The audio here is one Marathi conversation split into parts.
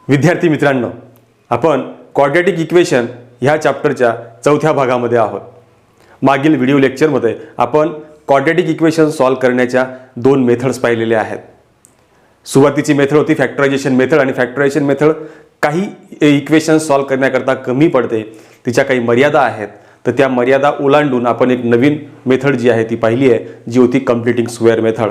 विद्यार्थी मित्रांनो, आपण क्वाड्रॅटिक इक्वेशन ह्या चॅप्टरच्या चौथ्या भागामध्ये आहोत. मागील व्हिडिओ लेक्चरमध्ये आपण क्वाड्रॅटिक इक्वेशन सॉल्व्ह करण्याच्या दोन मेथड्स पाहिलेल्या आहेत. सुरुवातीची मेथड होती फॅक्टरायझेशन मेथड, आणि फॅक्टरायझेशन मेथड काही इक्वेशन सॉल्व्ह करण्याकरता कमी पडते, तिच्या काही मर्यादा आहेत. तर त्या मर्यादा ओलांडून आपण एक नवीन मेथड जी आहे ती पाहिली आहे, जी होती कम्प्लिटिंग स्क्वेअर मेथड.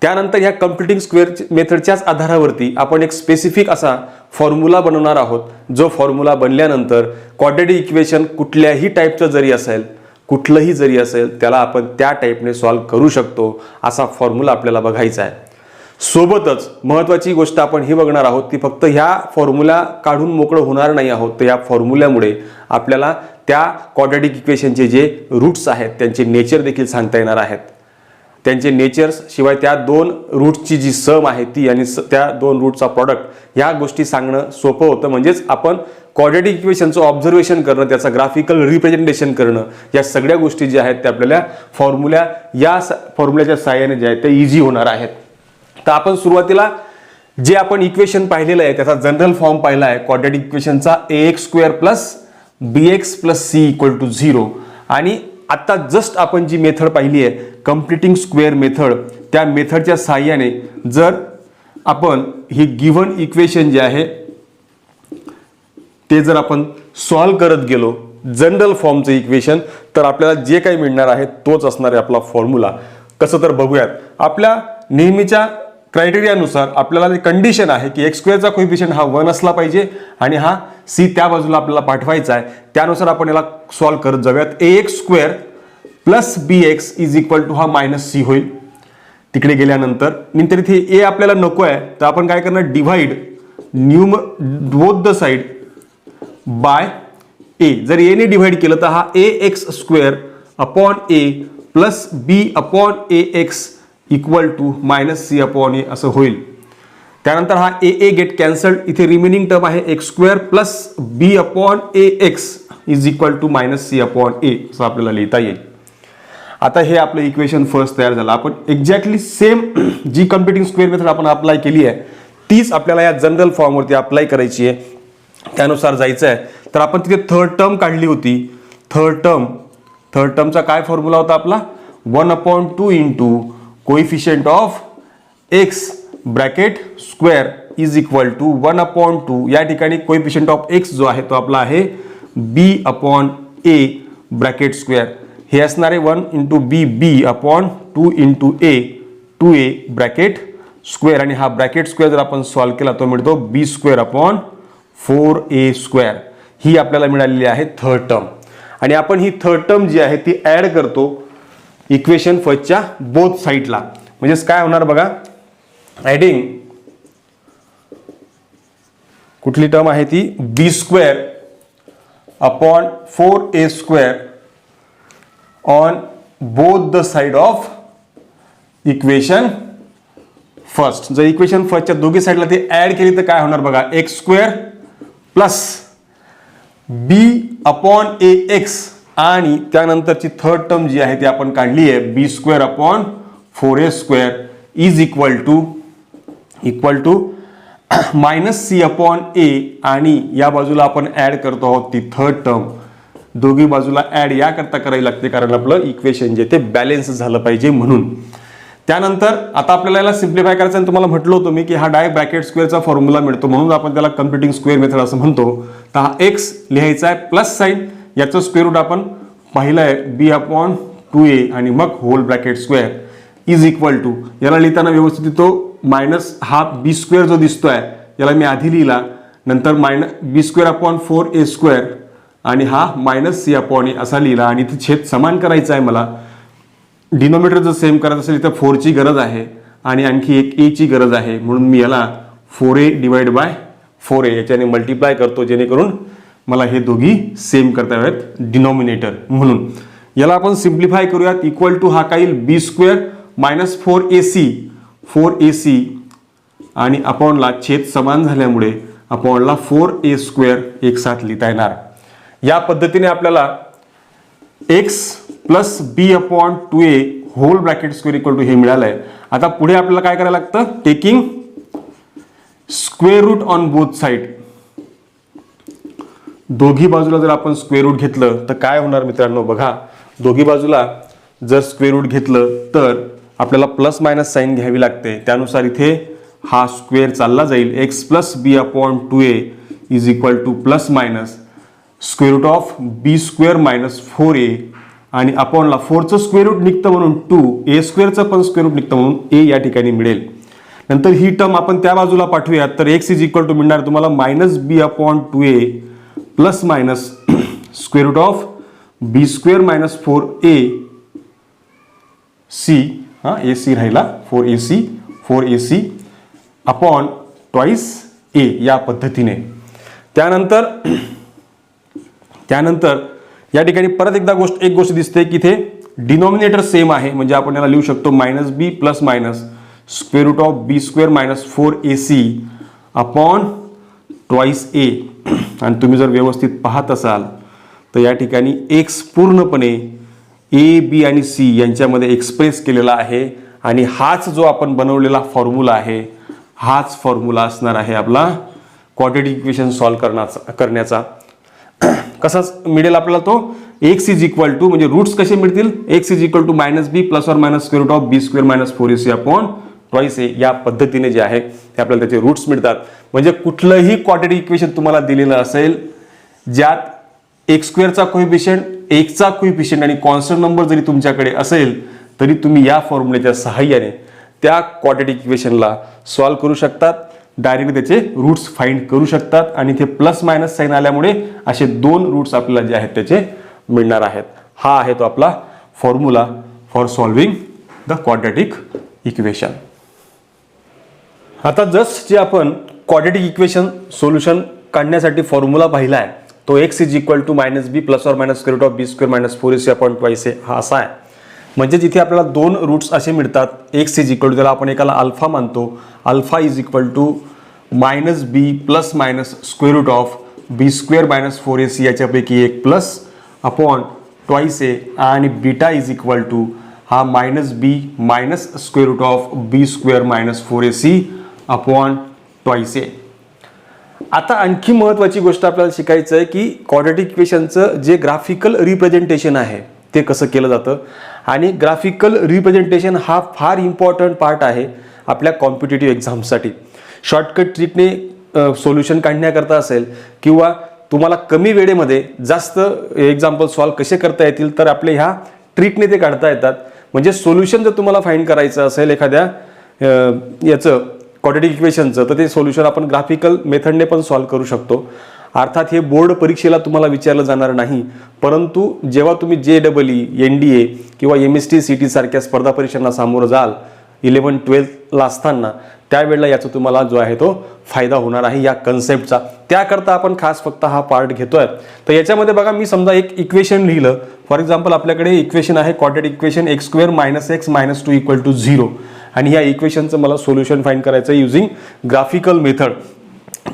त्यानंतर ह्या कम्प्लिटिंग स्क्वेअर मेथडच्याच आधारावरती आपण एक स्पेसिफिक असा फॉर्म्युला बनवणार आहोत, जो फॉर्म्युला बनल्यानंतर क्वाड्रॅटिक इक्वेशन कुठल्याही टाईपचं जरी असेल, कुठलंही जरी असेल, त्याला आपण त्या टाईपने सॉल्व्ह करू शकतो असा फॉर्म्युला आपल्याला बघायचा आहे. सोबतच महत्त्वाची गोष्ट आपण ही बघणार आहोत की फक्त ह्या फॉर्म्युला काढून मोकळं होणार नाही आहोत, तर या फॉर्म्युल्यामुळे आपल्याला त्या क्वाड्रॅटिक इक्वेशनचे जे रूट्स आहेत त्यांचे नेचर देखील सांगता येणार आहेत. त्यांचे नेचर्स शिवाय त्या दोन रूट्सची जी सम आहे ती आणि त्या दोन रूटचा प्रॉडक्ट, ह्या गोष्टी सांगणं सोपं होतं. म्हणजेच आपण क्वाड्रॅटिक इक्वेशनचं ऑब्झर्वेशन करणं, त्याचं ग्राफिकल रिप्रेझेंटेशन करणं, या सगळ्या गोष्टी ज्या आहेत त्या आपल्याला या फॉर्म्युल्याच्या सहाय्याने जे आहेत ते इझी होणार आहेत. तर आपण सुरुवातीला जे आपण इक्वेशन पाहिलेलं आहे त्याचा जनरल फॉर्म पाहिला आहे क्वाड्रॅटिक इक्वेशनचा, ax² + bx + c = 0. आणि आता जस्ट आपण जी मेथड पाहिली आहे कम्प्लिटिंग स्क्वेअर मेथड, त्या मेथडच्या सहाय्याने जर आपण ही गिव्हन इक्वेशन जे आहे ते जर आपण सॉल्व्ह करत गेलो जनरल फॉर्मचं इक्वेशन, तर आपल्याला जे काही मिळणार आहे तोच असणार आहे आपला फॉर्म्युला. कसं तर बघूयात. आपल्या नेहमीच्या क्रायटेरियानुसार आपल्याला कंडिशन आहे की x² चा कोएफिशियंट हा 1 असला पाहिजे आणि हा c त्या बाजूला आपल्याला पाठवायचा आहे. त्यानुसार आपण याला सॉल्व्ह करत जाऊयात. ax² + bx = हा -c होईल तिकडे गेल्यानंतर. नंतर इथे a आपल्याला नको आहे, तर आपण काय करणार, divide both the side by a. जर a ने डिव्हाइड केलं तर हा ax² upon a + b upon ax = -c/a असं होईल. त्यानंतर हा a गेट कॅन्सल्ड, इथे रिमेनिंग टर्म आहे x² + b upon ax = -c/a असं आपल्याला लिहिता येईल. आता हे आपलं इक्वेशन फर्स्ट तयार झालं. आपण एक्झॅक्टली सेम जी कम्प्लिटिंग स्क्वेअर मेथड आपण अप्लाय केली आहे तीच आपल्याला या जनरल फॉर्मवरती अप्लाय करायची आहे, त्यानुसार जायचं आहे. तर आपण तिथे थर्ड टर्म काढली होती. थर्ड टर्मचा काय फॉर्म्युला होता आपला, 1/2 into coefficient of x bracket square = 1/2. या ठिकाणी कोइफिशियंट ऑफ x जो आहे तो आपला आहे b/a ब्रॅकेट स्क्वेअर. हे असणार आहे 1 × b/2 × a 2a bracket square. आणि हा ब्रॅकेट स्क्वेअर जर आपण सॉल्व्ह केला तो मिळतो b² / 4a². ही आपल्याला मिळालेली आहे थर्ड टर्म. आणि आपण ही थर्ड टर्म जी आहे ती ऍड करतो इक्वेशन फर्स्टच्या बोथ साईडला. म्हणजेच काय होणार बघा, ऍडिंग कुठली टर्म आहे ती b² upon 4a² on both the side of equation first. जर इक्वेशन फर्स्टच्या दोघी साईडला ती ऍड केली तर काय होणार बघा, x² + b/ ax. आणि त्यानंतरची थर्ड टर्म जी आहे ती आपण काढली आहे b² अपॉन 4a² -c/a. आणि या बाजूला आपण ऍड करतो आहोत ती थर्ड टर्म. दोघी बाजूला ऍड याकरता करावी लागते कारण आपलं इक्वेशन जे ते बॅलन्स झालं पाहिजे म्हणून. त्यानंतर आता आपल्याला याला सिम्प्लिफाय करायचं आणि तुम्हाला म्हटलं होतं मी की हा डायरेक्ट ब्रॅकेट स्क्वेअरचा फॉर्म्युला मिळतो म्हणून आपण त्याला कम्प्लिटिंग स्क्वेअर मेथड असं म्हणतो. तर हा x लिहायचा आहे प्लस साईन, याचं स्क्वेअर रूट आपण पाहिलं आहे b/2a आणि मग होल ब्रॅकेट स्क्वेअर = याला लिहिताना व्यवस्थित तो मायनस हा b² जो दिसतोय याला मी आधी लिहिला, नंतर b² / 4a² आणि हा -c/a असा लिहिला. आणि इथे छेद समान करायचा आहे मला. डिनोमिनेटर जर सेम करायचं असेल इथं 4 ची गरज आहे आणि आणखी एक a ची गरज आहे, म्हणून मी याला 4a / 4a याच्याने मल्टिप्लाय करतो, जेणेकरून मला हे दोघी सेम करता यावेत डिनॉमिनेटर. म्हणून याला आपण सिम्प्लिफाय करूयात. = हा काय येईल b² - 4ac आणि अपॉनला छेद समान झाल्यामुळे अपॉनला 4a² एक साथ लिहिता येणार. या पद्धतीने आपल्याला x + b/2a hole bracket square = हे मिळालंय. आता पुढे आपल्याला काय करायला लागतं, taking square root on both side, दोघी बाजूला जर आपण स्क्वेअर रूट घेतलं तर काय होणार मित्रांनो बघा, दोघी बाजूला जर स्क्वेअर रूट घेतलं तर आपल्याला प्लस मायनस साईन घ्यावी लागते, त्यानुसार इथे हा स्क्वेअर चालला जाईल, X plus B upon 2a is equal to plus minus square root of B square minus 4a आणि अपॉनला 4चं स्क्वेअर रूट निघतं म्हणून 2, a स्क्वेअरचं पण स्क्वेअर रूट निघतं म्हणून a या ठिकाणी मिळेल. नंतर ही टर्म आपण त्या बाजूला पाठवूयात तर एक्स इज इक्वल टू मिळणार तुम्हाला minus B upon 2a plus minus square root of B square minus 4a C, हा ए सी राहिला 4ac अपॉन ट्वाइस ए या पद्धतीने. त्यानंतर या ठिकाणी परत एकदा एक गोष्ट दिसते की इथे डिनॉमिनेटर सेम आहे, म्हणजे आपण याला लिहू शकतो minus B plus minus square root of B square minus 4ac upon twice A. आणि तुम्ही जर व्यवस्थित पाहत असाल तर या ठिकाणी एक्स पूर्णपणे ए बी आणि सी यांच्यामध्ये एक्सप्रेस केलेला आहे आणि हाच जो आपण बनवलेला फॉर्म्युला आहे, हाच फॉर्म्युला असणार आहे आपला क्वाड्रॅटिक इक्वेशन सॉल्व्ह करण्याचा. कसा मिळेल आपल्याला तो, एक्स इज इक्वल टू म्हणजे रूट्स कसे मिळतील, X is equal to minus B plus और minus square root of B square minus 4ac upon twice A या पद्धतीने जे आहे ते आपल्याला त्याचे रूट्स मिळतात. म्हणजे कुठलंही क्वाड्रॅटिक इक्वेशन तुम्हाला दिलेलं असेल ज्यात एक्स स्क्वेअरचा कोइफिशियंट, एकचा कोइफिशियंट आणि कॉन्स्टंट नंबर जरी तुमच्याकडे असेल तरी तुम्ही या फॉर्म्युलेच्या सहाय्याने त्या क्वाड्रॅटिक इक्वेशनला सॉल्व्ह करू शकतात, डायरेक्टली त्याचे रूट्स फाइंड करू शकतात आणि इथे प्लस मायनस साइन आल्यामुळे असे दोन रूट्स आपल्याला जे आहेत त्याचे मिळणार आहेत. हा आहे तो आपला formula for solving the quadratic equation. आता जस्ट जे आपण क्वाड्रॅटिक इक्वेशन सोल्युशन काढण्यासाठी फॉर्म्युला पाहिला आहे तो X is equal to minus B plus और minus square root of B square minus 4ac upon twice A हा असा आहे. म्हणजे जिथे आपल्याला दोन रूट्स असे मिळतात, एक्स इज इक्वल टू त्याला आपण एकाला अल्फा मानतो, alpha is equal to minus B plus minus square root of B square minus 4ac याच्यापैकी एक प्लस अपॉन ट्वाइस ए आणि बीटा इज इक्वल टू हा minus B minus square root of B square minus 4ac upon twice A. आता आणखी महत्त्वाची गोष्ट आपल्याला शिकायचं आहे की क्वाड्रॅटिक इक्वेशनचं जे ग्राफिकल रिप्रेझेंटेशन आहे ते कसं केलं जातं. आणि ग्राफिकल रिप्रेझेंटेशन हा फार इम्पॉर्टंट पार्ट आहे आपल्या कॉम्पिटिटिव्ह एक्झामसाठी. शॉर्टकट ट्रिकने सोल्युशन काढण्याकरता असेल किंवा तुम्हाला कमी वेळेमध्ये जास्त एक्झाम्पल सॉल्व्ह कसे करता येतील तर आपल्या ह्या ट्रिकने ते काढता येतात. म्हणजे सोल्युशन जर तुम्हाला फाइंड करायचं असेल एखाद्या याचं क्वाड्रॅटिक इक्वेशनचं तर ते सोल्युशन आपण ग्राफिकल मेथडने पण सॉल्व्ह करू शकतो. अर्थात हे बोर्ड परीक्षेला तुम्हाला विचारलं जाणार नाही, परंतु जेव्हा तुम्ही JEE, NDA किंवा MST CT सारख्या स्पर्धा परीक्षांना सामोरं जाल 11-12ला असताना त्यावेळेला याचा तुम्हाला जो आहे तो फायदा होणार आहे या कन्सेप्टचा. त्याकरता आपण खास फक्त हा पार्ट घेतोय. तर याच्यामध्ये बघा मी समजा एक इक्वेशन लिहिलं, फॉर एक्झाम्पल आपल्याकडे इक्वेशन आहे quadratic equation X square minus X minus 2 equal to 0 आणि ह्या इक्वेशनचं मला सोल्युशन फाइंड करायचं युझिंग ग्राफिकल मेथड.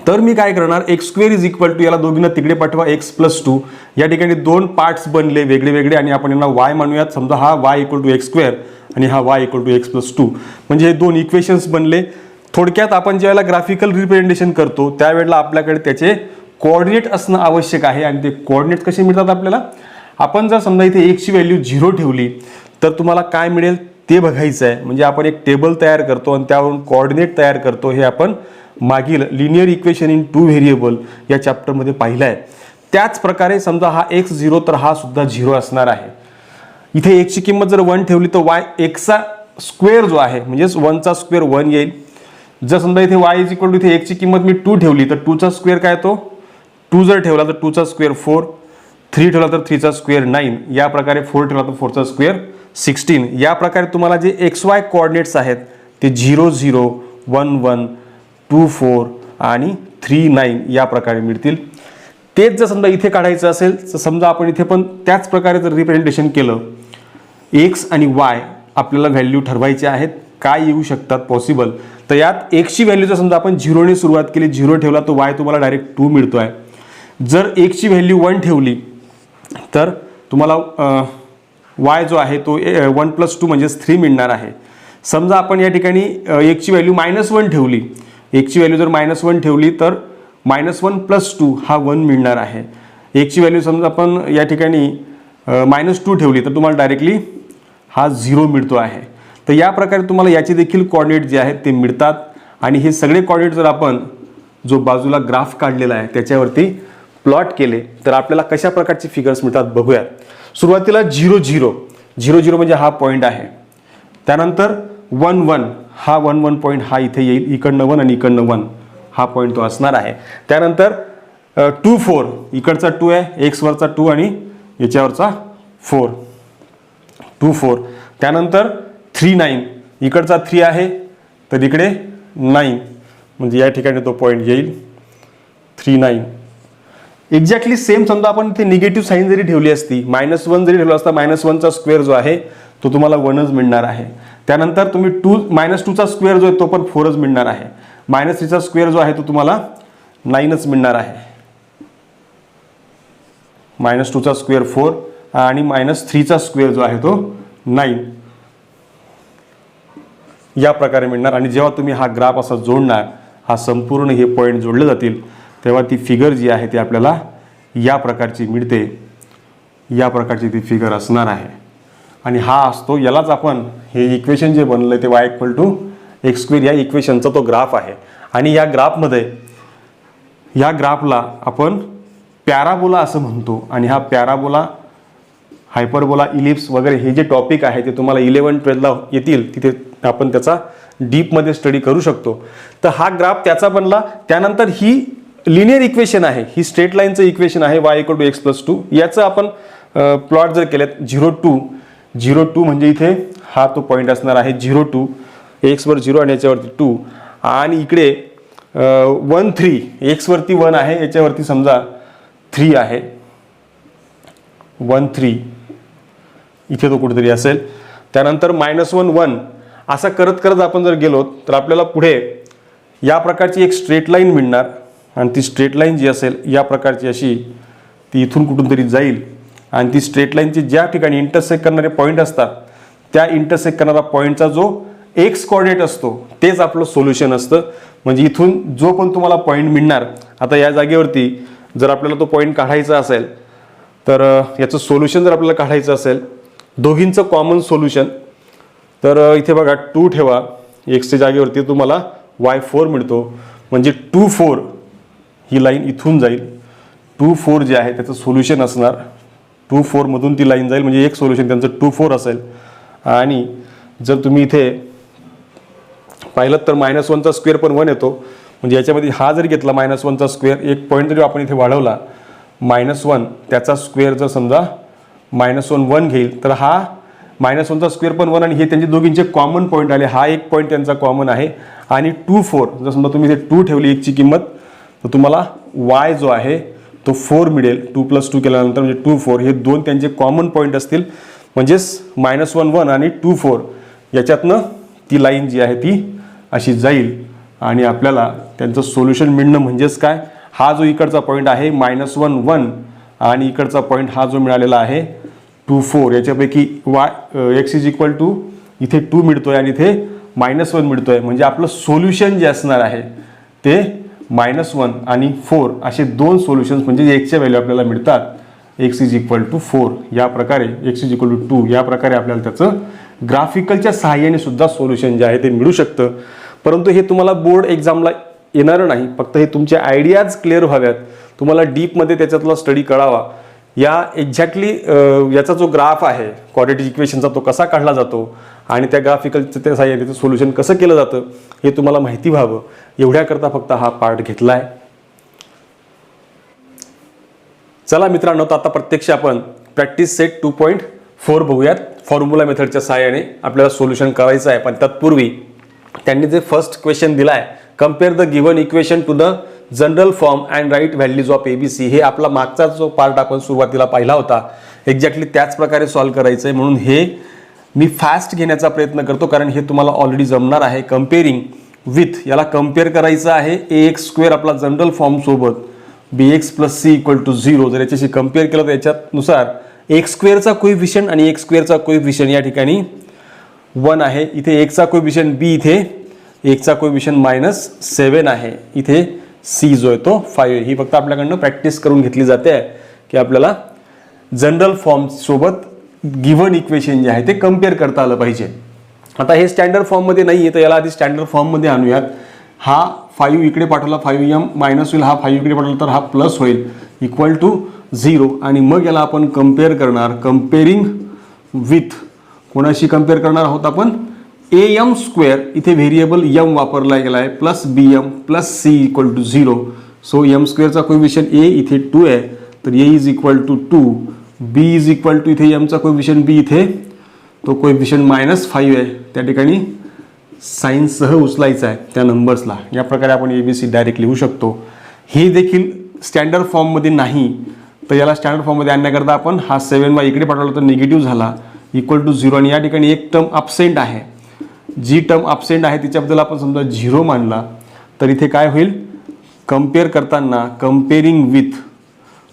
तर मी काय करणार, X square is equal to याला दोघींना तिकडे पाठवा एक्स प्लस 2, या ठिकाणी दोन पार्ट्स बनले वेगळे वेगळे आणि आपण यांना वाय म्हणूयात. समजा हा Y equal to X square आणि हा Y equal to X plus 2 म्हणजे हे दोन इक्वेशन्स बनले. थोडक्यात आपण ज्यावेळेला ग्राफिकल रिप्रेझेंटेशन करतो त्यावेळेला आपल्याकडे त्याचे कोऑर्डिनेट असणं आवश्यक आहे आणि ते कोऑर्डिनेट कसे मिळतात आपल्याला. आपण जर समजा इथे एक्सची व्हॅल्यू 0 ठेवली तर तुम्हाला काय मिळेल ते बघायचं आहे. म्हणजे आपण एक टेबल तयार करतो आणि त्यावरून कोऑर्डिनेट तयार करतो. हे आपण मागील लिनियर इक्वेशन इन 2 व्हेरिएबल या चॅप्टरमध्ये पाहिलं आहे. त्याच प्रकारे समजा हा एक्स 0 तर हा सुद्धा 0 असणार आहे. इथे एक्सची किंमत जर 1 ठेवली तर वाय एक्सचा स्क्वेअर जो आहे म्हणजेच 1चा स्क्वेअर 1 येईल. जर समजा इथे वाय इज इक्वल टू इथे एक्सची किंमत मी 2 ठेवली तर 2चा स्क्वेअर काय तो 2 जर ठेवला तर 2चा स्क्वेअर 4, 3 ठेवला तर 3चा स्क्वेअर 9, या प्रकारे 4 ठेवला तर 4चा स्क्वेअर 16. या प्रकारे तुम्हाला जे XY कोऑर्डिनेट्स आहेत ते 0 0 1 1 2 4 आणि 3 9 या प्रकारे मिळतील. तेच जर समजा इथे काढायचं असेल तर समजा आपण इथे पण त्याच प्रकारे जर रिप्रेझेंटेशन केलं, एक्स आणि वाय आपल्याला व्हॅल्यू ठरवायचे आहेत काय येऊ शकतात पॉसिबल. तर यात एक्सची व्हॅल्यू जर समजा आपण 0 ने सुरुवात केली, 0 ठेवला तर वाय तुम्हाला डायरेक्ट 2 मिळतोय. जर एक्सची व्हॅल्यू 1 ठेवली तर तुम्हाला वाय जो आहे तो 1 + 2 म्हणजेच 3 मिळणार आहे. समजा आपण या ठिकाणी एक्सची व्हॅल्यू -1 ठेवली एकची व्हॅल्यू जर -1 ठेवली तर -1 + 2 हा 1 मिळणार आहे. एकची व्हॅल्यू समजा आपण या ठिकाणी -2 ठेवली तर तुम्हाला डायरेक्टली हा 0 मिळतो आहे. तर या प्रकारे तुम्हाला याचे देखील कोऑर्डिनेट जे आहेत ते मिळतात आणि हे सगळे कोऑर्डिनेट जर आपण जो बाजूला ग्राफ काढलेला आहे त्याच्यावरती प्लॉट केले तर आपल्याला कशा प्रकारचे फिगर्स मिळतात बघूया. सुरुवातीला 0 0 0 0 म्हणजे हा पॉईंट आहे. त्यानंतर 1 1 हा 1 1 पॉईंट हा इथे येईल, इकडनं 1 आणि इकडनं 1 हा पॉईंट तो असणार आहे. त्यानंतर 2 4 इकडचा 2 आहे, एक्स वरचा 2 आणि याच्यावरचा 4 2 4. त्यानंतर 3 9 इकडचा 3 आहे तर इकडे 9 म्हणजे या ठिकाणी तो पॉईंट येईल 3 9. एक्झॅक्टली सेम समजा आपण इथे निगेटिव्ह साईन जरी ठेवली असती, -1 जरी ठेवला असता, -1चा स्क्वेअर जो आहे तो तुम्हाला 1च मिळणार आहे. त्यानंतर तुम्ही -2चा स्क्वेअर जो आहे तो पण 4च मिळणार आहे. -3चा स्क्वेअर जो आहे तो तुम्हाला 9च मिळणार आहे. -2चा स्क्वेअर 4 आणि -3चा स्क्वेअर जो आहे तो 9 या प्रकारे मिळणार. आणि जेव्हा तुम्ही हा ग्राफ असा जोडणार, हा संपूर्ण हे पॉईंट जोडले जातील तेव्हा ती फिगर जी आहे ती आपल्याला या प्रकारची मिळते. या प्रकारची ती फिगर असणार आहे. आणि हा असतो, यालाच आपण हे इक्वेशन जे बनलं ते y = x² या इक्वेशनचा तो ग्राफ आहे. आणि या ग्राफमध्ये या ग्राफला आपण पॅराबोला असं म्हणतो. आणि हा पॅराबोला, हायपरबोला, इलिप्स वगैरे हे जे टॉपिक आहे ते तुम्हाला 11-12ला येतील, तिथे आपण त्याचा डीपमध्ये स्टडी करू शकतो. तर हा ग्राफ त्याचा बनला. त्यानंतर ही लिनियर इक्वेशन आहे, ही स्ट्रेट लाईनचं इक्वेशन आहे y = x + 2. याचं आपण प्लॉट जर केलेत 0 2 म्हणजे इथे हा तो पॉईंट असणार आहे 0 2, x वर 0 आणि याच्यावरती 2. आणि इकडे 1 3 x वरती 1 आहे, याच्यावरती समजा 3 आहे 1 3 इथे तो कुठेतरी असेल. त्यानंतर -1 1 असं करत करत आपण जर गेलो तर आपल्याला पुढे या प्रकारची एक स्ट्रेट लाईन मिळणार. आणि ती स्ट्रेट लाईन जी असेल या प्रकारची अशी ती इथून कुठून तरी जाईल. आणि ती स्ट्रेट लाईनची ज्या ठिकाणी इंटरसेक्ट करणारे पॉईंट असतात त्या इंटरसेक्ट करणारा पॉईंटचा जो एक्स कोऑर्डिनेट असतो तेच आपलं सोल्युशन असतं. म्हणजे इथून जो पण तुम्हाला पॉईंट मिळणार, आता या जागेवरती जर आपल्याला तो पॉईंट काढायचा असेल तर याचं सोल्युशन जर आपल्याला काढायचं असेल, दोघींचं कॉमन सोल्युशन, तर इथे बघा 2 ठेवा, एक्सच्या जागेवरती तुम्हाला y4 मिळतो. म्हणजे 2 4 ही लाईन इथून जाईल, 2 4 जे आहे त्याचं सोल्युशन असणार 2 4 मधून ती लाईन जाईल. म्हणजे एक सोल्युशन त्यांचं 2 4 असेल. आणि जर तुम्ही इथे पाहिलं तर -1चा स्क्वेअर पण 1 येतो. म्हणजे याच्यामध्ये हा जर घेतला -1चा स्क्वेअर, एक पॉईंट जरी आपण इथे वाढवला -1 त्याचा स्क्वेअर जर समजा -1 1 घेईल तर हा -1चा स्क्वेअर पण 1 आणि हे त्यांचे दोघींचे कॉमन पॉईंट आले. हा एक पॉईंट त्यांचा कॉमन आहे. आणि 2 4 जर समजा तुम्ही इथे 2 ठेवली एकची किंमत तर तुम्हाला y जो आहे तो 4 मिळेल. 2 + 2 केल्यानंतर म्हणजे 2 4 हे दोन त्यांचे कॉमन पॉईंट असतील. म्हणजेच -1 1 आणि 2 4 याच्यातनं ती लाईन जी आहे ती अशी जाईल. आणि आपल्याला त्यांचं सोल्युशन मिळणं म्हणजेच काय, हा जो इकडचा पॉईंट आहे -1 1 आणि इकडचा पॉईंट हा जो मिळालेला आहे 2 4, याच्यापैकी x = इथे 2 मिळतोय आणि इथे -1 मिळतोय. म्हणजे आपलं सोल्युशन जे असणार आहे ते -1 आणि 4 असे दोन सोल्युशन्स म्हणजे एक्सच्या व्हॅल्यू आपल्याला मिळतात. x = 4 या प्रकारे, x = 2 या प्रकारे आपल्याला त्याचं ग्राफिकलच्या सहाय्याने सुद्धा सोल्युशन जे आहे ते मिळू शकतं. परंतु हे तुम्हाला बोर्ड एक्झामला येणार नाही. फक्त हे तुमचे आयडियाज क्लिअर व्हाव्यात, तुम्हाला डीपमध्ये त्याच्यातला स्टडी कळावा. या एक्झॅक्टली याचा जो ग्राफ आहे क्वाड्रॅटिक इक्वेशनचा तो कसा काढला जातो आणि त्या ग्राफिकलचं त्या सहाय्याने त्याचं सोल्युशन कसं केलं जातं हे तुम्हाला माहिती व्हावं एवढ्याकरता फक्त हा पार्ट घेतला आहे. चला मित्रांनो, तर आता प्रत्यक्ष आपण प्रॅक्टिस सेट 2.4 बघूयात. फॉर्म्युला मेथडच्या सहाय्याने आपल्याला सोल्युशन करायचं आहे. पण तत्पूर्वी त्यांनी जे फर्स्ट क्वेश्चन दिला आहे, compare the given equation to the general form and write values of ABC, हे आपला मागचा जो पार्ट आपण सुरुवातीला पाहिला होता एक्झॅक्टली त्याच प्रकारे सॉल्व्ह करायचं आहे. म्हणून हे मी फास्ट घेण्याचा प्रयत्न करतो कारण हे तुम्हाला ऑलरेडी जमणार आहे. कम्पेअरिंग विथ, याला कम्पेअर करायचं आहे ax² आपला जनरल फॉर्म सोबत bx + c = 0. जर याच्याशी कम्पेअर केलं तर याच्यानुसार x² चा कोइफिशियंट आणि x² चा कोइफिशियंट या ठिकाणी 1 आहे. इथे x चा कोइफिशियंट b इथे एकचा कोएफिशियंट -7 आहे. इथे सी जो आहे तो 5 आहे. ही फक्त आपल्याकडनं प्रॅक्टिस करून घेतली जाते आहे की आपल्याला जनरल फॉर्म सोबत गिव्हन इक्वेशन जे आहे ते कम्पेअर करता आलं पाहिजे. आता हे स्टँडर्ड फॉर्ममध्ये नाही आहे, तर याला आधी स्टँडर्ड फॉर्ममध्ये आणूयात. हा 5 इकडे पाठवला, 5m मायनस होईल, हा 5 इकडे पाठवला तर हा प्लस होईल, इक्वल टू 0. आणि मग याला आपण कम्पेअर करणार, कम्पेअरिंग विथ कोणाशी कम्पेअर करणार आहोत आपण, am स्क्वेअर, इथे व्हेरिएबल m वापरला गेला आहे, plus bm plus c equal to 0. So m स्क्वेअरचा कोएफिशियंट a इथे 2 आहे, तर a is equal to 2, b is equal to इथे m चा कोएफिशियंट b इथे तो कोएफिशियंट -5 आहे, त्या ठिकाणी साईनसह उचलायचा आहे त्या नंबर्सला. या प्रकारे आपण ABC डायरेक्ट लिहू शकतो. हे देखील स्टँडर्ड फॉर्ममध्ये नाही, तर याला स्टँडर्ड फॉर्ममध्ये आणण्याकरता आपण हा 7y इकडे पाठवला तर निगेटिव्ह झाला, इक्वल टू 0. आणि या ठिकाणी एक टर्म अब्सेंट आहे, जी टर्म अब्सेंट आहे तिच्याबद्दल आपण समजा 0 मानला, तर इथे काय होईल, कम्पेअर करताना कम्पेअरिंग विथ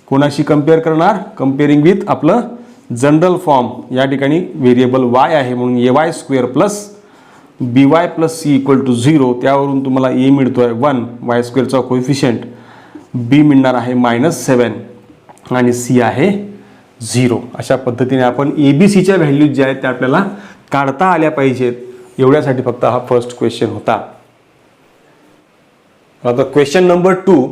कोणाशी कम्पेअर करणार, कम्पेअरिंग विथ आपलं जनरल फॉर्म. या ठिकाणी व्हेरिएबल y आहे म्हणून ay square plus by plus c equal to 0. त्यावरून तुम्हाला a मिळतो आहे 1, y स्क्वेअरचा कोएफिशियंट, b मिळणार आहे -7 आणि c आहे 0. अशा पद्धतीने आपण ABCच्या व्हॅल्यूज ज्या आहेत त्या आपल्याला काढता आल्या पाहिजेत. एवढ्यासाठी फक्त हा फर्स्ट क्वेश्चन होता. आता question number 2,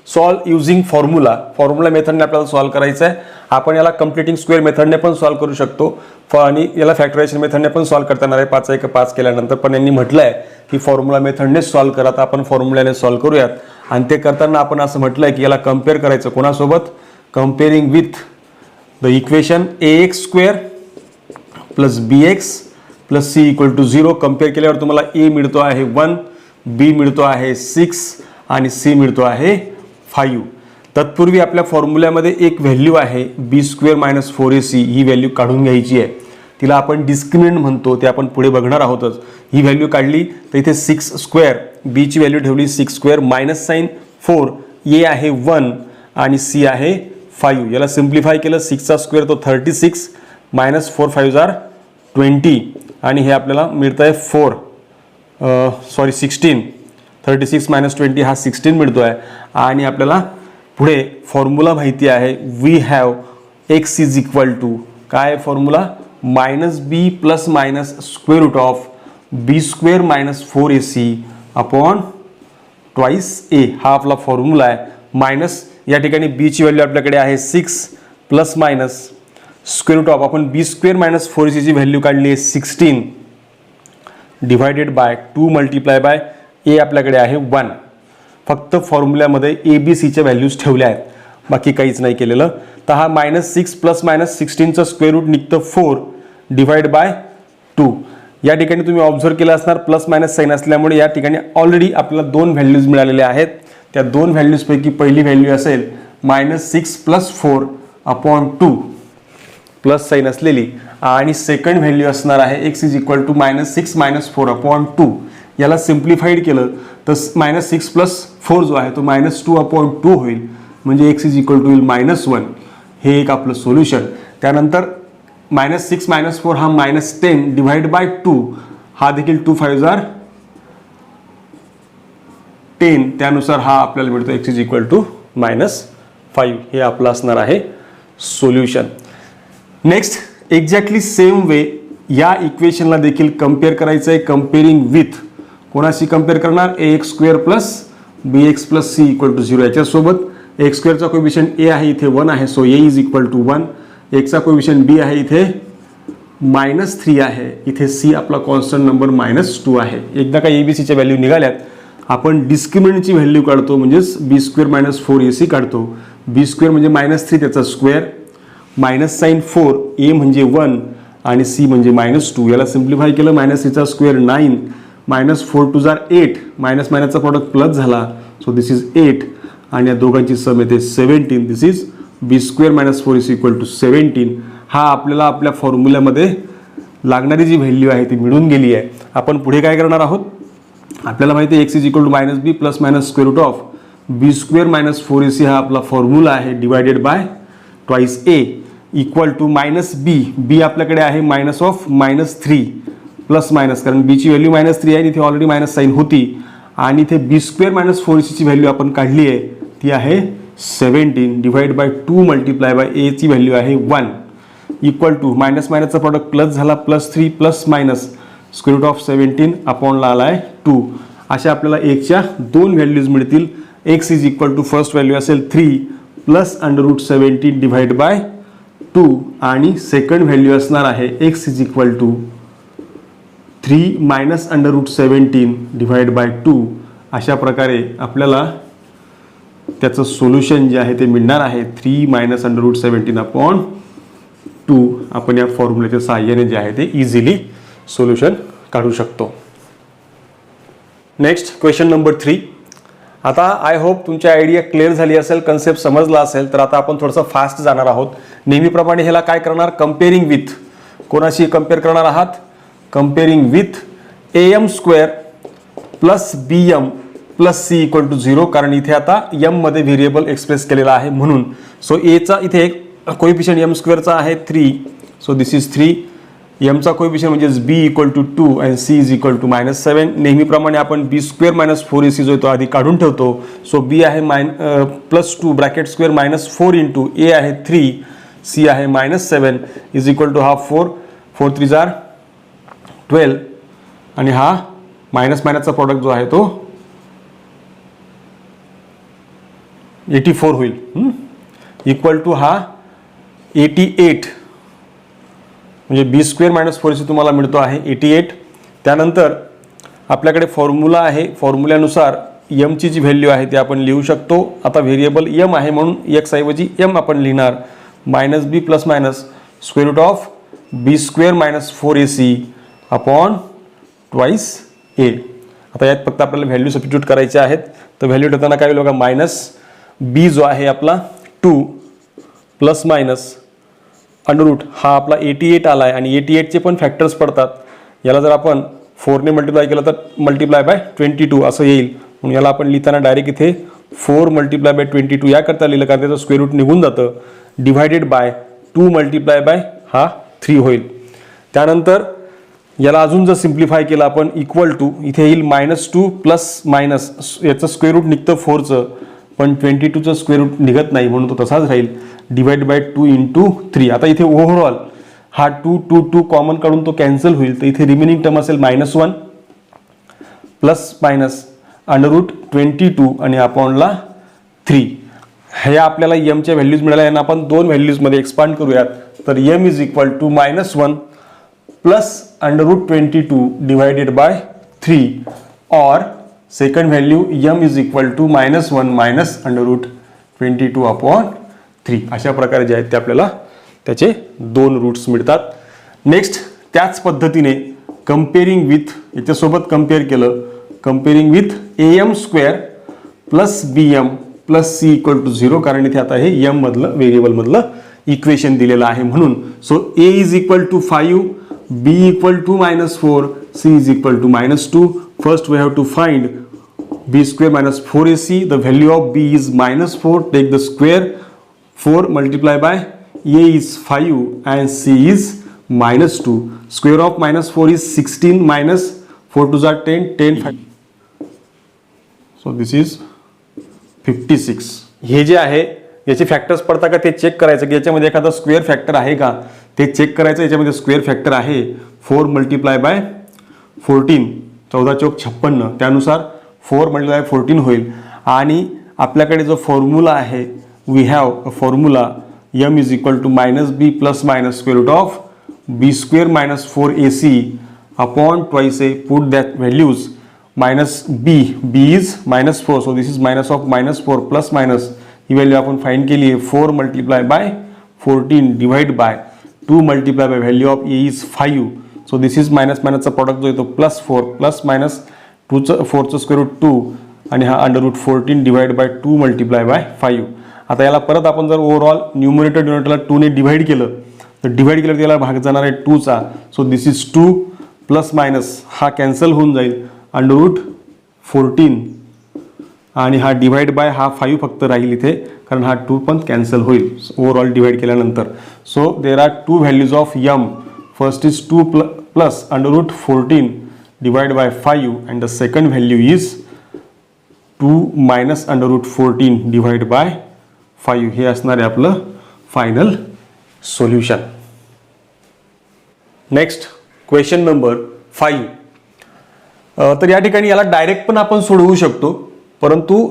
solve using formula मेथडने आपल्याला सॉल्व करायचं आहे. आपण याला कम्प्लिटिंग स्क्वेअर मेथडने पण सॉल्व करू शकतो आणि याला फॅक्टरायझेशन मेथडने पण सॉल्व करता येणार आहे 5 केल्यानंतर. पण यांनी म्हटलं आहे की फॉर्म्युला मेथडनेच सॉल्व करा, तर आपण फॉर्म्युल्याने सॉल्व करूयात. आणि ते करताना आपण असं म्हटलं आहे की याला कम्पेअर करायचं कोणासोबत, comparing with the equation ax square plus bx plus c equal to 0. Compare केल्यावर तुम्हाला a मिळतो आहे 1, b मिळतो आहे 6 आणि c मिळतो आहे 5. तत्पूर्वी आपल्या फॉर्म्युल्यामध्ये एक व्हॅल्यू आहे बी स्क्वेअर मायनस 4ac. ही व्हॅल्यू काढून घ्यायची आहे, तिला आपण डिस्क्रिमिनंट म्हणतो, ते आपण पुढे बघणार आहोतच. ही व्हॅल्यू काढली तर इथे 6 स्क्वेअर, बीची व्हॅल्यू ठेवली 6 स्क्वेअर मायनस साईन 4, ए आहे 1 आणि सी आहे 5. याला सिम्प्लिफाय केलं, 6चा स्क्वेअर तो 36 मायनस 4 5 आर 20 आणि हे आपल्याला मिळतं आहे 16. 36 मायनस 20 हा 16 मिळतो आहे. आणि आपल्याला पुढे फॉर्म्युला माहिती आहे, we have X is equal to काय formula, -b plus minus square root of B square minus 4ac upon twice A. हा आपला फॉर्म्युला आहे. मायनस या ठिकाणी बीची व्हॅल्यू आपल्याकडे आहे 6 plus minus square root of आपण बी स्क्वेअर मायनस 4ac ची व्हॅल्यू काढली आहे 16 डिवायडेड बाय 2 मल्टिप्लाय बाय ए आपल्याकडे आहे 1. फक्त फॉर्म्युल्यामध्ये ABCच्या व्हॅल्यूज ठेवल्या आहेत, बाकी काहीच नाही केलेलं. तर हा -6 प्लस मायनस 16चं स्क्वेअर रूट निघतं 4 डिवाइड बाय 2. या ठिकाणी तुम्ही ऑब्झर्व केलं असणार प्लस मायनस साईन असल्यामुळे या ठिकाणी ऑलरेडी आपल्याला 2 व्हॅल्यूज मिळालेल्या आहेत. त्या 2 व्हॅल्यूजपैकी पहिली व्हॅल्यू असेल -6 प्लस 4 अपॉन 2 प्लस साईन असलेली, आणि सेकंड व्हॅल्यू असणार आहे x is equal to -6 minus 4 upon 2. याला सिम्प्लिफाईड केलं तर -6 प्लस 4 जो आहे तो -2 अपॉन 2 होईल, म्हणजे x इज इक्वल टू होईल -1. हे एक आपलं सोल्युशन. त्यानंतर -6 मायनस 4 हा -10 डिवाइड बाय 2, हा देखील 2 5 आर 10. त्यानुसार हा आपल्याला मिळतो x इज इक्वल टू -5. हे आपलं असणार आहे solution. Next, exactly same way या इक्वेशनला देखील कम्पेअर करायचं आहे. कम्पेअरिंग विथ कोणाशी कम्पेअर करणार, ax square plus bx plus c equal to 0. याच्यासोबत एक्स स्क्वेअरचा कोएफिशियंट a आहे इथे 1 आहे, so a is equal to 1. एक्सचा कोएफिशियंट b आहे इथे -3 आहे, इथे c आपला कॉन्स्टंट नंबर -2 आहे. एकदा का ABCच्या व्हॅल्यू निघाल्यात आपण डिस्क्रिमिनंटची व्हॅल्यू काढतो, म्हणजेच बी स्क्वेअर मायनस 4ac काढतो. बी स्क्वेअर म्हणजे -3 त्याचा स्क्वेअर, मायनस साईन 4, a म्हणजे 1 आणि c म्हणजे -2. याला सिम्प्लिफाय केलं, -3चा स्क्वेअर 9 मायनस 4 2 आर 8, मायनस मायनसचा प्रॉडक्ट प्लस झाला, सो दिस इज 8 आणि या दोघांची सम येते 17. This is B square minus 4 is equal to 17. हा आपल्याला आपल्या फॉर्म्युल्यामध्ये लागणारी जी व्हॅल्यू आहे ती मिळून गेली आहे. आपण पुढे काय करणार आहोत, आपल्याला माहिती आहे X is equal to -b plus minus square root of B square minus 4ac हा आपला फॉर्म्युला आहे, divided by twice A equal to -b. b आपल्याकडे आहे -3 प्लस मायनस, कारण बीची व्हॅल्यू -3 आहे, इथे ऑलरेडी मायनस साईन होती, आणि इथे b² - 4ac ची व्हॅल्यू आपण काढली आहे, ती आहे 17 divide by 2 multiply by a ची व्हॅल्यू आहे 1 इक्वल टू मायनस मायनसचा प्रॉडक्ट प्लस झाला +3 plus minus square root of 17 अपॉनला आला आहे 2. अशा आपल्याला एकच्या दोन व्हॅल्यूज मिळतील. x is equal to first value असेल 3 प्लस √17 डिवाइड बाय 2 आणि सेकंड व्हॅल्यू असणार आहे x is equal to 3 minus √17 divide by 2. अशा प्रकारे आपल्याला त्याचं सोल्युशन जे आहे ते मिळणार आहे 3 मायनस √17 अपॉन 2. आपण या फॉर्म्युल्याच्या सहाय्याने जे आहे ते इझिली सोल्युशन काढू शकतो. Next question number 3. आता आय होप तुमची आयडिया क्लिअर झाली असेल, कन्सेप्ट समजला असेल. तर आता आपण थोडंसं फास्ट जाणार आहोत. नेहमीप्रमाणे ह्याला काय करणार, कंपेअरिंग विथ, कोणाशी कंपेअर करणार आहात, comparing with am² plus bm plus c equal to 0, कारण इथे आता m मध्ये व्हेरिएबल एक्सप्रेस केलेला आहे म्हणून. सो a चा इथे एक कोएफिशियंट m² चा आहे 3, सो दिस इज 3. m चा कोएफिशियंट म्हणजे b इक्वल टू 2 आणि c इज इक्वल टू -7. नेहमीप्रमाणे आपण b² - 4ac जो तो आधी काढून ठेवतो. सो b आहे +2 ब्रॅकेट स्क्वेअर -4 इंटू a आहे 3, c आहे -7 इज इक्वल टू हा 4 4 3 जार 12 आणि हा मायनस मायनसचा प्रॉडक्ट जो आहे तो 84 होईल इक्वल टू हा 88, म्हणजे b² - 4ac तुम्हाला मिळतो आहे 88. त्यानंतर आपल्याकडे फॉर्म्युला आहे, फॉर्म्युल्यानुसार m ची जी व्हॅल्यू आहे ती आपण लिहू शकतो. आता व्हेरिएबल m आहे म्हणून x ऐवजी m आपण लिहिणार -b plus minus square root of b² - 4ac upon twice a. आता यात फक्त आपल्याला व्हॅल्यू सबस्टिट्यूट करायचे आहेत. तर व्हॅल्यू ठेवताना काय होईल बघा, -b जो आहे आपला 2 प्लस मायनस अंडररूट हा आपला 88 आला आहे, आणि 88 चे पण फॅक्टर्स पडतात. याला जर आपण 4 ने मल्टिप्लाय केलं तर मल्टिप्लाय बाय 22 असं येईल. म्हणून याला आपण लिहिताना डायरेक्ट इथे 4 मल्टिप्लाय बाय 22 याकरता लिहिलं, कारण त्याचं स्क्वेअर रूट निघून जातं. डिवायडेड बाय 2 मल्टिप्लाय बाय हा 3 होईल. त्यानंतर याला अजून जर सिम्प्लिफाय केलं आपण इक्वल टू, इथे येईल -2 प्लस मायनस याचं स्क्वेअर रूट निघतं 4चं, पण 22चं स्क्वेअर रूट निघत नाही म्हणून तो तसाच राहील. Divide by 2 into 3. आता इथे ओव्हरऑल हा 2 कॉमन काढून तो कॅन्सल होईल. तर इथे रिमेनिंग टर्म असेल -1 प्लस मायनस √22 आणि अपॉनला 3. हे आपल्याला m च्या व्हॅल्यूज मिळाल्या, यांना आपण दोन व्हॅल्यूजमध्ये एक्सपांड करूयात. तर m is equal to -1 plus √22 divided by 3, और second value m is equal to -1 minus √22 upon 3. अशा प्रकारे जे आहेत ते आपल्याला त्याचे दोन रूट्स मिळतात. नेक्स्ट त्याच पद्धतीने कंपेअरिंग विथ, याच्यासोबत कंपेअर केलं, comparing with am² plus bm plus c equal to 0, कारण इथे आता हे m मधलं व्हेरिएबल मधलं इक्वेशन दिलेलं आहे म्हणून. So a is equal to 5, b equal to -4, c is equal to -2. First we have to find b² - 4ac. the value of b is -4, take the square, 4 multiply by a is 5 and c is -2. Square of -4 is 16 minus 4 2s are 10, 10 5. So this is 56. हे जे आहे याचे फॅक्टर्स पडतात का ते चेक करायचं की याच्यामध्ये एखादा स्क्वेअर फॅक्टर आहे का ते चेक करायचं. याच्यामध्ये स्क्वेअर फॅक्टर आहे 4 मल्टिप्लाय बाय 14, 14 चौक 56, त्यानुसार 4 मल्टिप्लाय 14 होईल. आणि आपल्याकडे जो फॉर्म्युला आहे, we have a formula m is equal to -b plus minus square root of b² - 4ac upon twice a. Put that values -b is -4, so this is minus of -4 plus minus ही व्हॅल्यू आपण फाइंड केली आहे 4 multiply by 14 divide by 2 multiply by value of a is 5. So this is minus मायनसचा प्रॉडक्ट जो येतो +4 प्लस मायनस 4चं स्क्वेअर रूट 2 आणि हा √14 डिवाइड बाय 2 मल्टिप्लाय बाय 5. आता याला परत आपण जर ओव्हरऑल न्यूमरेटर डिनोमिनेटरला 2 ने डिवाइड केलं तर डिवाइड केलं त्याला भाग जाणार आहे 2चा. So this is 2 plus minus हा कॅन्सल होऊन जाईल √14 आणि हा डिवाइड बाय हा 5 फक्त राहील इथे, कारण हा 2 पण कॅन्सल होईल ओव्हरऑल डिवाइड केल्यानंतर. So there are 2 values of m. First is 2 plus under root 14 divided by 5 and the second value is 2 minus under root 14 divided by 5. हे असणार आहे आपलं final solution. Next question number 5. तर या ठिकाणी याला डायरेक्ट पण आपण सोडवू शकतो, परंतु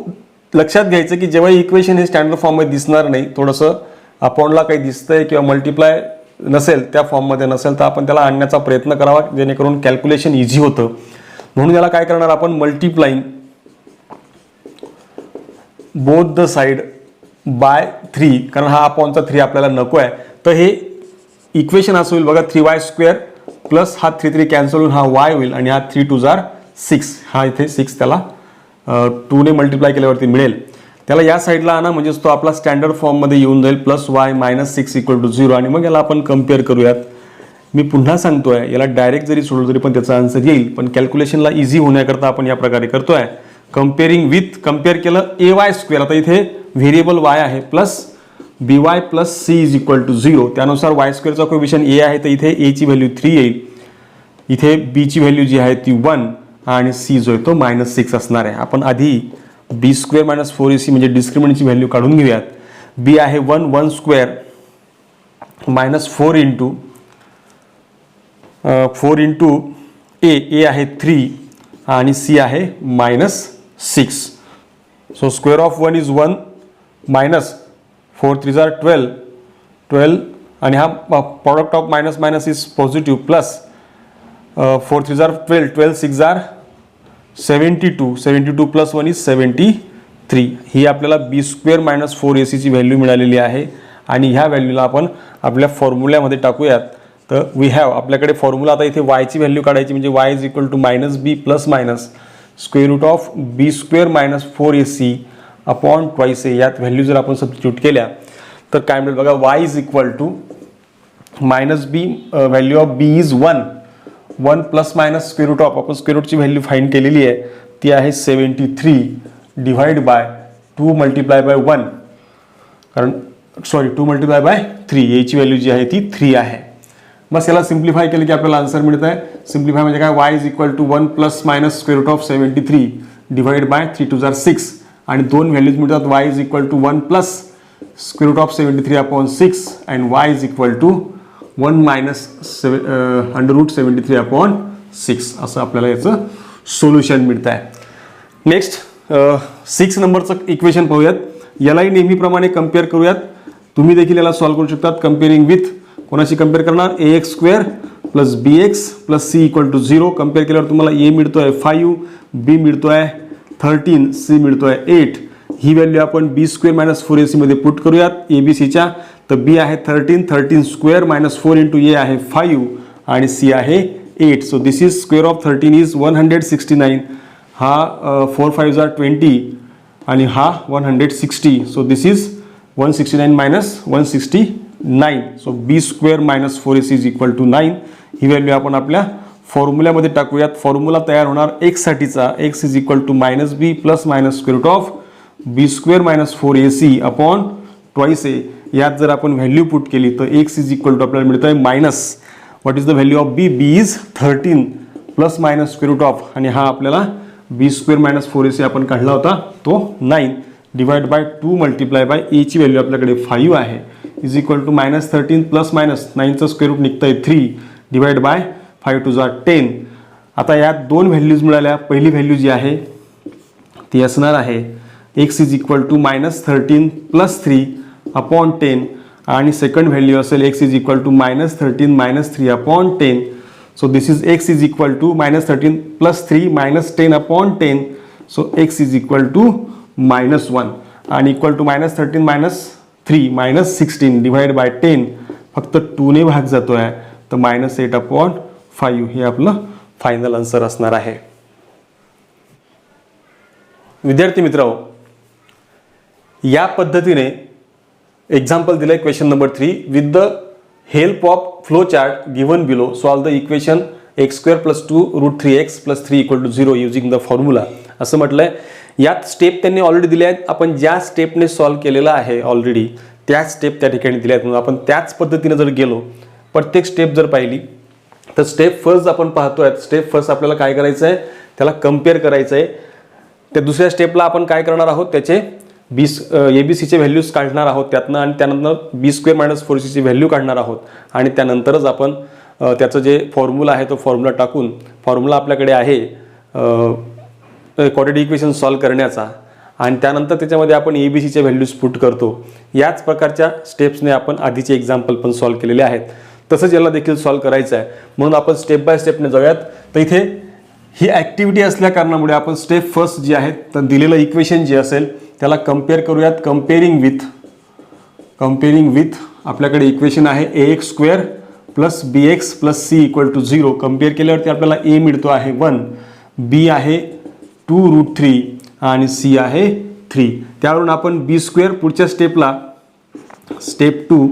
लक्षात घ्यायचं की जेव्हा इक्वेशन हे स्टँडर्ड फॉर्ममध्ये दिसणार नाही, थोडंसं अपॉनला काही दिसतंय किंवा मल्टिप्लाय नसेल त्या फॉर्ममध्ये नसेल तर आपण त्याला आणण्याचा प्रयत्न करावा जेणेकरून कॅल्क्युलेशन इझी होतं. म्हणून याला काय करणार आपण multiplying both the side by 3, कारण हा अपॉनचा 3 आपल्याला नको आहे. तर हे इक्वेशन असं होईल बघा 3y² प्लस हा 3 3 कॅन्सल होऊन हा y होईल आणि हा 3 2 6, हा इथे 6 त्याला 2 ने मल्टिप्लाय केल्यावरती मिळेल. त्याला या साईडला आणा म्हणजे तो आपला स्टँडर्ड फॉर्ममध्ये येऊन जाईल plus y minus 6 equal to 0. आणि मग याला आपण कम्पेअर करूयात. मी पुन्हा सांगतोय याला डायरेक्ट जरी सोडलं तरी पण त्याचा आन्सर येईल, पण कॅल्क्युलेशनला इझी होण्याकरता आपण या प्रकारे करतोय. कम्पेअरिंग विथ कम्पेअर केलं ay², आता इथे व्हेरिएबल y आहे plus by plus c is equal to 0. त्यानुसार y² चा कोएफिशियंट a आहे तर इथे a ची व्हॅल्यू 3 येईल, इथे b ची व्हॅल्यू जी आहे ती 1 आणि c जो आहे तो -6 असणार आहे. आपण आधी b² मायनस 4ac म्हणजे डिस्क्रिमिनंटची व्हॅल्यू काढून घेऊयात. b आहे 1² मायनस 4 इंटू a आहे 3 आणि c आहे -6. So square of 1 is 1 minus 4 3 12 आणि हा product of minus minus is positive plus 4 3 12 12 6 72 plus 1 is 73. ही आपल्याला b² मायनस 4ac ची व्हॅल्यू मिळालेली आहे आणि ह्या व्हॅल्यूला आपण आपल्या फॉर्म्युल्यामध्ये टाकूयात. तर वी हॅव आपल्याकडे फॉर्म्युला आता इथे y ची व्हॅल्यू काढायची म्हणजे y is equal to -b plus minus square root of b² minus 4ac upon twice a. यात व्हॅल्यू जर आपण सबस्टिट्यूट केल्या तर काय मिळेल बघा, y is equal to -b value of b is 1 plus minus square root of, आपण स्क्वेअर रूटची व्हॅल्यू फाइंड केलेली आहे ती आहे 73 डिवाइड बाय 2 मल्टिप्लाय बाय 1, कारण 2 मल्टिप्लाय बाय 3 याची व्हॅल्यू जी आहे ती 3 आहे. बस याला सिम्प्लिफाय केलं की आपल्याला आन्सर मिळत आहे. सिम्प्लिफाय म्हणजे काय, y is equal to 1 plus minus square root of 73 divide by 3 2 6 आणि दोन व्हॅल्यूज मिळतात. y is equal to 1 plus square root of 73 upon 6 and y is equal to 1 minus under root 73 upon 6 असं आपल्याला याचं सोल्युशन मिळतं आहे. नेक्स्ट 6 नंबरचं इक्वेशन पाहूयात. यालाही नेहमीप्रमाणे कम्पेअर करूयात. तुम्ही देखील याला सॉल्व्ह करू शकतात. कम्पेअरिंग विथ कोणाशी कम्पेअर करणार, ax² plus bx plus c equal to 0. Compare केल्यावर तुम्हाला a मिळतोय 5, b मिळतोय 13, c मिळतोय 8. ही व्हॅल्यू आपण b² मायनस 4ac मध्ये पुट करूयात abcच्या. तर b आहे 13² मायनस 4 इंटू a आहे 5 आणि c आहे 8. So this is square of 13 is 169. हा 4 5 20 आणि हा 160. So this is 169 minus 169. So b² minus 4ac is equal to 9. ही व्हॅल्यू आपण आपल्या फॉर्म्युल्यामध्ये टाकूयात. फॉर्म्युला तयार होणार x साठीचा, x is equal to -b plus minus square root of b² minus 4ac upon twice a. यात जर आपण व्हॅल्यू पुट केली तर x इज इक्वल टू आपल्याला मिळतोय minus what is the value of b, b is 13 plus minus square root of आणि हा आपल्याला b² मायनस 4ac आपण काढला होता तो 9 divide by 2 multiply by a ची व्हॅल्यू आपल्याकडे 5 आहे is equal to -13 plus minus 9चं स्क्वेअर रूट निघतंय 3 डिवाइड बाय 5 2 10. आता यात दोन व्हॅल्यूज मिळाल्या. पहिली व्हॅल्यू जी आहे ती असणार आहे x is equal to -13 plus 3 upon 10 आणि सेकंड व्हॅल्यू असेल x is equal to -13 minus 3 upon 10. So this is x is equal to -13 plus 3 minus 10 upon 10. So x is equal to -1 आणि equal to -13 minus 3 minus 16 divide by 10 फक्त 2 ने भाग जातोय तर -8 अपॉन 5 हे आपलं फायनल आन्सर असणार आहे. विद्यार्थी मित्रांनो, या पद्धतीने एक्झाम्पल दिलंय question number 3 with the help of flow chart given below solve the equation x² plus 2 root 3x plus 3 equal to 0 using the formula असं म्हटलंय. यात स्टेप त्यांनी ऑलरेडी दिले आहेत. आपण ज्या स्टेपने सॉल्व्ह केलेला आहे ऑलरेडी त्याच स्टेप त्या ठिकाणी दिल्या आहेत. म्हणून आपण त्याच पद्धतीने जर गेलो, प्रत्येक स्टेप जर पाहिली तर स्टेप फर्स्ट आपण पाहतोय, स्टेप फर्स्ट आपल्याला काय करायचं आहे, त्याला कम्पेअर करायचं आहे. त्या दुसऱ्या स्टेपला आपण काय करणार आहोत, त्याचे ABCचे व्हॅल्यूज काढणार आहोत त्यातनं, आणि त्यानंतर B² - 4AC ची व्हॅल्यू काढणार आहोत. आणि त्यानंतरच आपण त्याचं जे फॉर्म्युला आहे तो फॉर्म्युला टाकून, फॉर्म्युला आपल्याकडे आहे क्वाड्रॅटिक इक्वेशन सॉल्व्ह करण्याचा, आणि त्यानंतर त्याच्यामध्ये आपण ABCचे व्हॅल्यूज पुट करतो. याच प्रकारच्या स्टेप्सने आपण आधीचे एक्झाम्पल पण सॉल्व्ह केलेले आहेत. तसंच याला देखील सॉल्व्ह करायचं आहे, म्हणून आपण स्टेप बाय स्टेपने जाऊयात. तर इथे ही ॲक्टिव्हिटी असल्या कारणामुळे आपण स्टेप फर्स्ट जी आहे तर दिलेलं इक्वेशन जे असेल त्याला कम्पेअर करूयात. कम्पेअरिंग विथ आपल्याकडे इक्वेशन आहे ax² + bx + c = 0. कम्पेअर केल्यावरती आपल्याला a मिळतो आहे 1, b आहे 2√3 आणि c आहे 3. त्यावरून आपण b² पुढच्या स्टेपला, स्टेप 2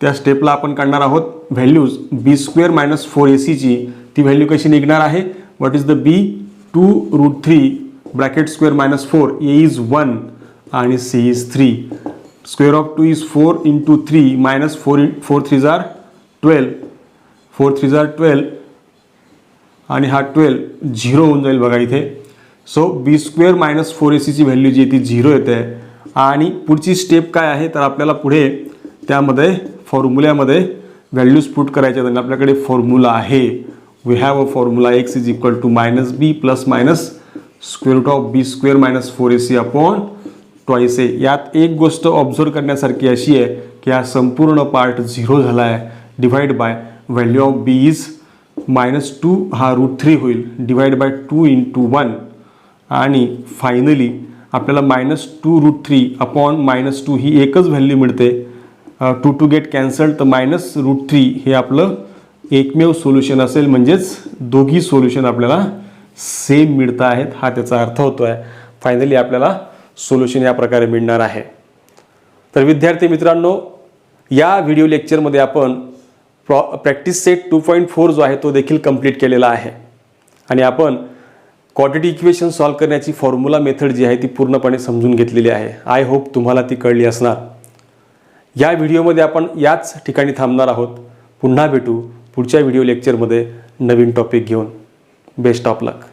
त्या स्टेपला आपण काढणार आहोत व्हॅल्यूज B² - 4AC ची. ती व्हॅल्यू कशी निघणार आहे, what is the b, 2√3 (² - 4, a is 1 आणि c is 3. Square of 2 is 4 × 3 - 4 3s are 12. 4 3s are 12 आणि हा 12 0 होऊन जाईल बघा इथे. सो B² - 4AC ची व्हॅल्यू जी आहे ती 0 येते. आणि पुढची स्टेप काय आहे, तर आपल्याला पुढे त्यामध्ये फॉर्म्युल्यामध्ये व्हॅल्यूज पुट करायच्या आहेत. आपल्याकडे फॉर्म्युला आहे, we have a formula x = -b ± (√B² - 4AC upon twice a. यात एक गोष्ट ऑब्झर्व करण्यासारखी अशी आहे की हा संपूर्ण पार्ट 0 झाला आहे, divide by value of b is -2, हा √3 होईल, डिवाइड बाय 2 × 1. आणि फायनली आपल्याला -2√3 अपॉन -2 ही एकच व्हॅल्यू मिळते. 2 गेट कॅन्सल्ड, तर -√3 हे आपलं एकमेव सोल्युशन असेल, म्हणजेच दोघी सोल्युशन आपल्याला सेम मिळत आहेत, हा त्याचा अर्थ होतो आहे. फायनली आपल्याला सोल्युशन या प्रकारे मिळणार आहे. तर विद्यार्थी मित्रांनो, या व्हिडिओ लेक्चरमध्ये आपण प्रॅक्टिस सेट 2.4 जो आहे तो देखील कंप्लीट केलेला आहे. आणि आपण क्वाड्रॅटिक इक्वेशन सॉल्व्ह करण्याची फॉर्म्युला मेथड जी आहे ती पूर्णपणे समजून घेतलेली आहे. आय होप तुम्हाला ती कळली असणार. या व्हिडिओमध्ये आपण याच ठिकाणी थांबणार आहोत. पुन्हा भेटू पुढच्या व्हिडिओ लेक्चरमध्ये नवीन टॉपिक घेऊन. Best of luck.